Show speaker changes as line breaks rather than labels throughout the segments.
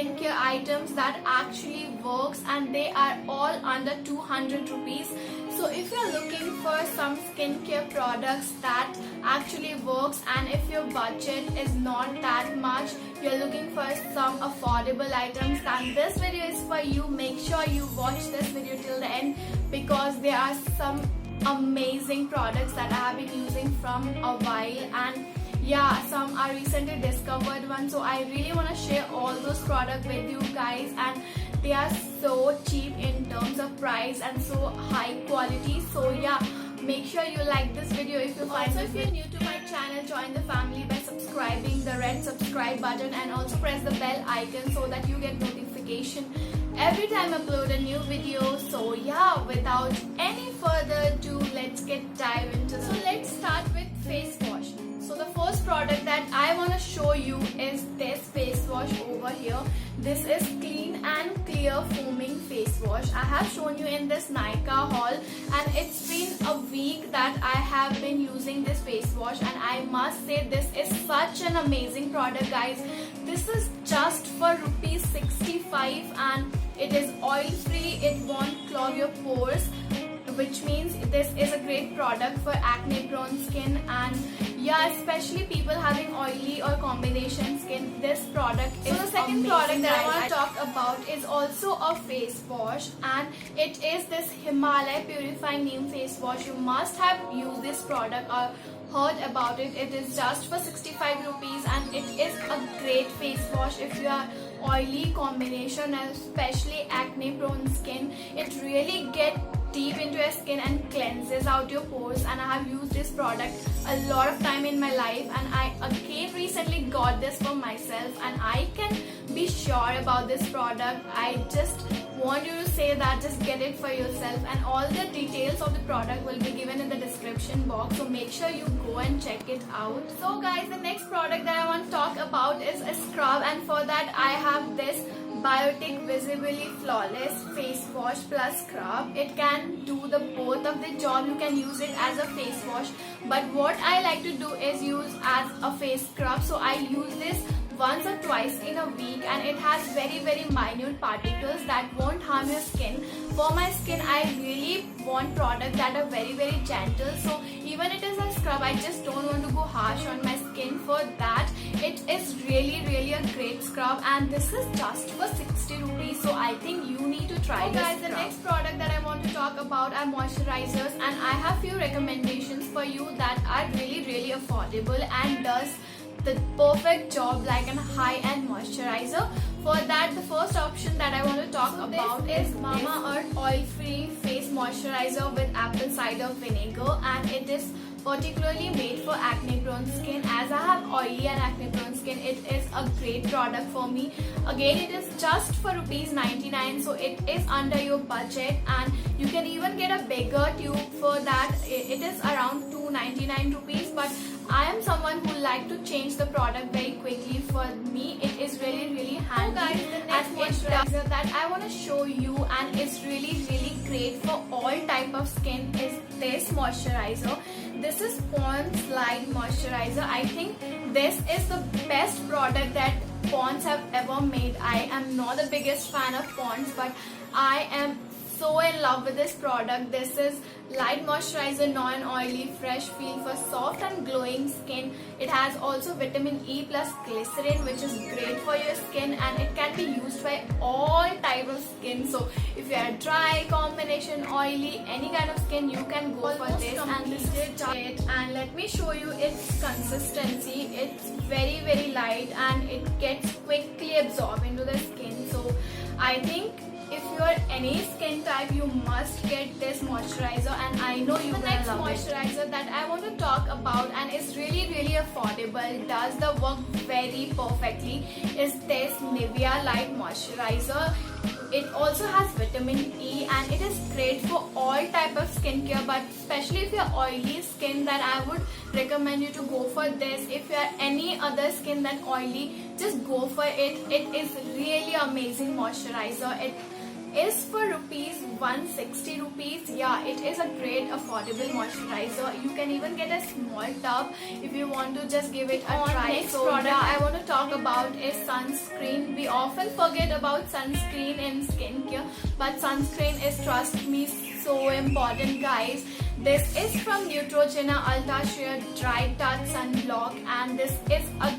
skincare items that actually works, and they are all under 200 rupees. So if you're looking for some skincare products that actually works, and if your budget is not that much, you're looking for some affordable items, then this video is for you. Make sure you watch this video till the end, because there are some amazing products that I have been using from a while, and yeah, some are recently discovered ones. So I really want to share all those products with you guys, and they are so cheap in terms of price and so high quality. So yeah, make sure you like this video if you find it. If you're new to my channel, join the family by subscribing the red subscribe button, and also press the bell icon so that you get notification every time I upload a new video. So yeah, without any further ado, let's get dive into this. So let's start with face wash. So the first product that I want to show you is this face wash over here. This is Clean and Clear Foaming Face Wash. I have shown you in this Nykaa haul, and it's been a week that I have been using this face wash, and I must say this is such an amazing product, guys. This is just for rupees 65, and it is oil free. It won't clog your pores, which means this is a great product for acne prone skin, and yeah, especially people having oily or combination skin, this product is amazing. So the second product that I want to talk about is also a face wash, and it is this Himalaya Purifying Neem Face Wash. You must have used this product or heard about it. It is just for 65 rupees, and it is a great face wash if you are oily combination and especially acne prone skin. It really gets deep into your skin and cleanses out your pores, and I have used this product a lot of time in my life, and I again recently got this for myself, and I can be sure about this product. I just want you to say that just get it for yourself, and all the details of the product will be given in the description box, so make sure you go and check it out. So guys, the next product that I want to talk about is a scrub, and for that I have this Biotic Visibly Flawless Face Wash plus Scrub. It can do the both of the job. You can use it as a face wash, but what I like to do is use as a face scrub. So I use this once or twice in a week, and it has very minute particles that won't harm your skin. For my skin, I really want products that are very gentle. So even it is a scrub, I just don't want to go harsh on my skin. For that, it is really a great scrub, and this is just for 60 rupees. So I think you need to try this. Guys, the next product that I want to talk about are moisturizers, and I have few recommendations for you that are really affordable and does the perfect job like a high-end moisturizer. For that, the first option that I want to talk about is Mamaearth Oil-Free Face Moisturizer with Apple Cider Vinegar, and it is particularly made for acne prone skin. As I have oily and acne prone skin, it is a great product for me. Again, it is just for rupees 99, so it is under your budget, and you can even get a bigger tube for that. It is around 299 rupees, but I am someone who like to change the product very quickly. For me, it is really handy. So guys, the next moisturizer that I want to show you, and it's really great for all type of skin, is this moisturizer. This is Pond's Light Moisturizer. I think this is the best product that Pond's have ever made. I am not the biggest fan of Pond's, but I am so in love with this product. This is light moisturizer, non-oily, fresh feel for soft and glowing skin. It has also vitamin E plus glycerin, which is great for your skin, and it can be used by all type of skin. So if you are dry, combination, oily, any kind of skin, you can go for this. And this is it, and let me show you its consistency. It's very light, and it gets quickly absorbed into the skin. So I think if you are any skin type, you must get this moisturizer, and I know you will love it. The next moisturizer that I want to talk about, and is really affordable, does the work very perfectly, is this Nivea Light Moisturizer. It also has vitamin E, and it is great for all type of skincare, but especially if you are oily skin, then I would recommend you to go for this. If you are any other skin than oily, just go for it. It is really amazing moisturizer. It is for rupees 160 rupees. Yeah, it is a great affordable moisturizer. You can even get a small tub if you want to just give it a try. Next so product I want to talk about is sunscreen. We often forget about sunscreen in skincare, but sunscreen is, trust me, so important, guys. This is from Neutrogena Ultra Sheer Dry Touch Sunblock, and this is a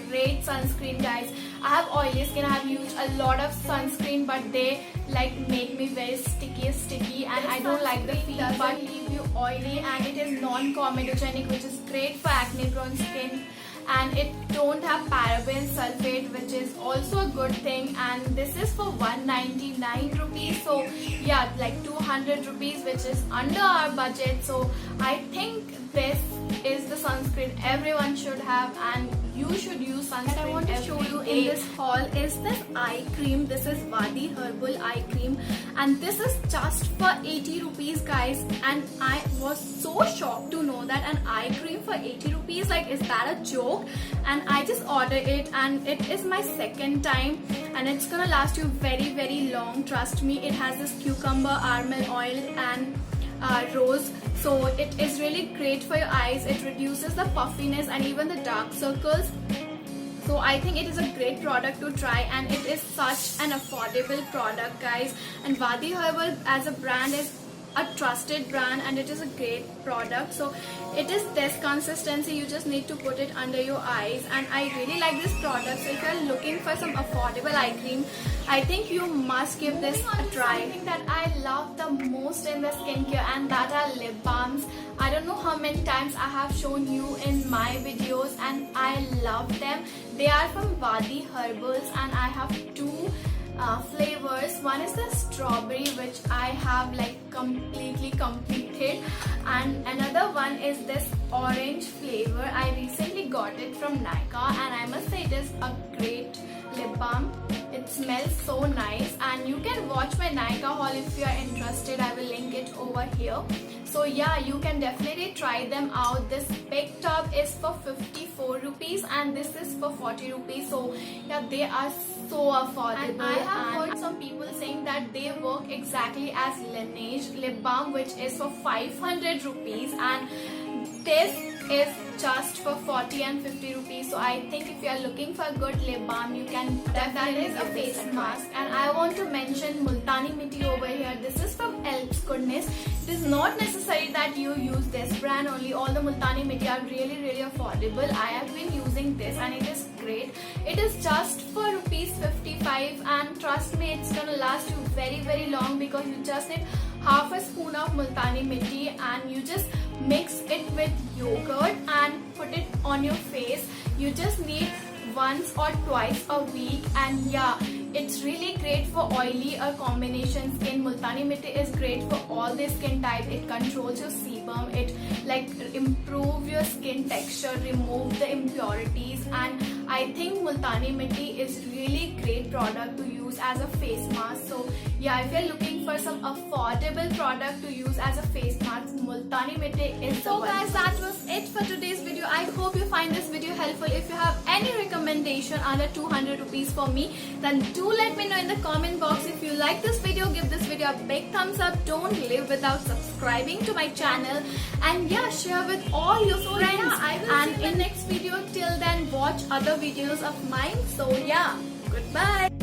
great sunscreen, guys. I have oily skin. I have used a lot of sunscreen, but they like make me very sticky, and I don't like the feel. But leave you oily, and it is non-comedogenic, which is great for acne-prone skin. And it don't have paraben sulfate, which is also a good thing. And this is for 199 rupees. So yeah, like 200 rupees, which is under our budget. So I think this is the sunscreen everyone should have, and you should use sunscreen. And I want to show you in this haul is this eye cream. This is Wadi Herbal eye cream, and this is just for 80 rupees, guys. And I was so shocked to know that an eye cream for 80 rupees, like, is that a joke? And I just ordered it, and it is my second time, and it's gonna last you very, very long, trust me. It has this cucumber, almond oil, and rose, so it is really great for your eyes. It reduces the puffiness and even the dark circles. So I think it is a great product to try, and it is such an affordable product, guys. And Wadi Herbal as a brand is a trusted brand, and it is a great product. So it is this consistency. You just need to put it under your eyes, and I really like this product. So if you're looking for some affordable eye cream, I think you must give this a try. Something that I love the most in the skincare, and that are lip balms. I don't know how many times I have shown you in my videos, and I love them. They are from Wadi Herbals, and I have two flavors. One is the strawberry, which I have like completely completed, and another one is this orange flavor. I recently got it from Nykaa, and I must say it is a great lip balm. It smells so nice, and you can watch my Nykaa haul if you are interested. I will link it over here. So yeah, you can definitely try them out. This big tub is for 54 rupees, and this is for 40 rupees. So yeah, they are so affordable. And I have heard some people saying that they work exactly as Laneige lip balm, which is for 500 rupees, and this is just for 40 and 50 rupees. So I think if you are looking for a good lip balm, you can definitely. That is a face mask, and I want to mention Multani Mitti over here. This is from Elf's Goodness. It is not necessary that you use this brand only. All the Multani Mitti are really, really affordable. I have been using this, and it is great. It is just for rupees 55, and trust me, it's gonna last you very, very long, because you just need half a spoon of Multani Mitti, and you just mix it with yogurt and put it on your face. You just need once or twice a week, and yeah, it's really great for oily or combination skin. Multani Mitti is great for all the skin type. It controls your sebum, it like improve your skin texture, remove the impurities, and I think Multani Mitti is really great product to use as a face mask. So yeah, if you're looking for some affordable product to use as a face mask, Multani Mitti is the one. So guys, that was it for today's video. I hope you find this video helpful. If you have any recommendation under 200 rupees for me, then do let me know in the comment box. If you like this video, give this video a big thumbs up. Don't live without subscribing to my channel, and yeah, share with all your friends. Yeah, I will see you in the next video. Till then, watch other videos of mine. So yeah, goodbye.